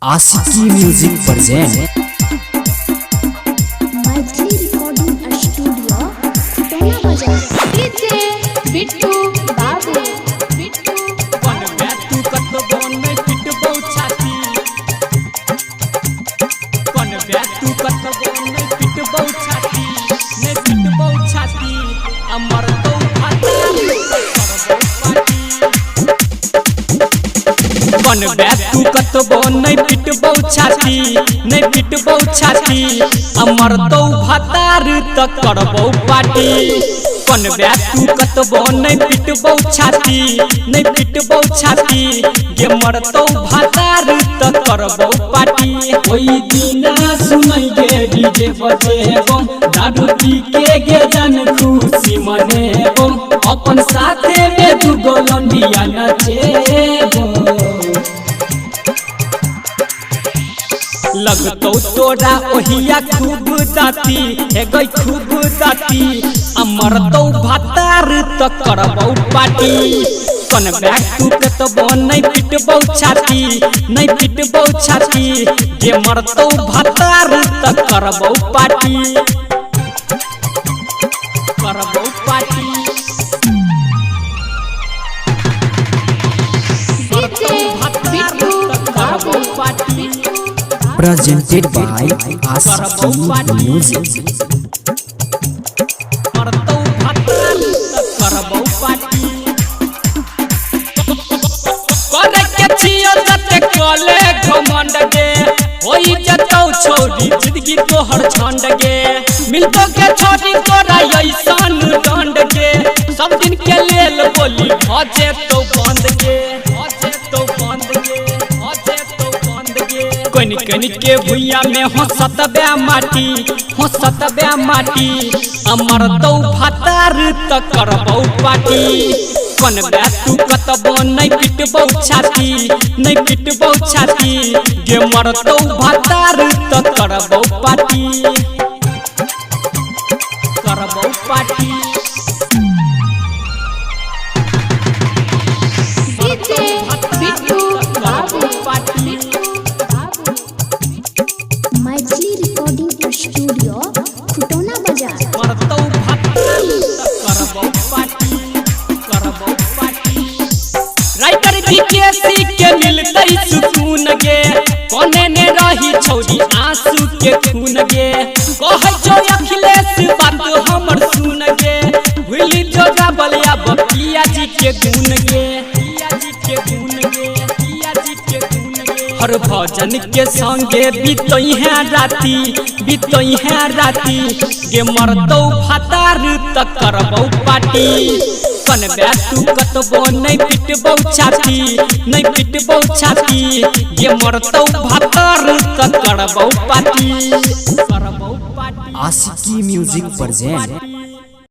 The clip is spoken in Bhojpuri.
आशिकी music present Maithili recording studio पहला बाजार डीजे बिट्टू बाबू बिट्टू बन में तू कतबो नहीं पिटबो छाती बन में तू कतबो नहीं पिटबो छाती अमर तो फाटा बन में तू कतबो नहीं पिटबो छाती अमर तो भातार तक करबो पार्टी बन में तू कतबो नहीं पिटबो छाती गे मरतो भातार तक करबो पार्टी ओई दिना सुनै गे डीजे बजेबो दारू पी के गे जन खुशी मनेबो अपन साथे में दू गोलंडिया नचेबो लगतो तोरा ओहिया खूब दाती हे गई खूब दाती अमर तो भातार तक करबो पार्टी कन बैग तू कतबो नहीं पिटबो छाती जे मरतो भातार तक करबो पार्टी डीजे बिट्टू बाबू party presented by Aashiqui music. मरतो भातार तक करबो पार्टी करे के छियो जते कले घमंड गे होई जतौ छोड़ी जिंदगी तोहर छंड गे मिलतो के छोड़ी तोरा ऐसन डंड गे सब दिन के लेल बोली भजे तो बंद गे कनि कनि के भुइया में हंसत बे माटी अमर तो भातार तक करबो पार्टी कन बे तू कतबो नहीं पिटबो छाती गे मरतो भातार तक करबो पार्टी डीजे बिट्टू बाबू party Maithili recording studio Khutauna बाजार मरतो भातार तक करबो पार्टी राइटर बीकेसी के मिलतै सुकून गे कोने ने रही छौरी आंसू के खून गे कहै जो अखिलेश बात हमर सुन गे भूली जो बलिया बपिया जी के गुण गे हर भजन के संगे बीतई है राती गे मरतो भातार तक करबो पार्टी कन बे तू कतबो नहीं पिटबो छाती गे मरतो भातार तक करबो पार्टी आशिकी म्यूजिक प्रेजेंट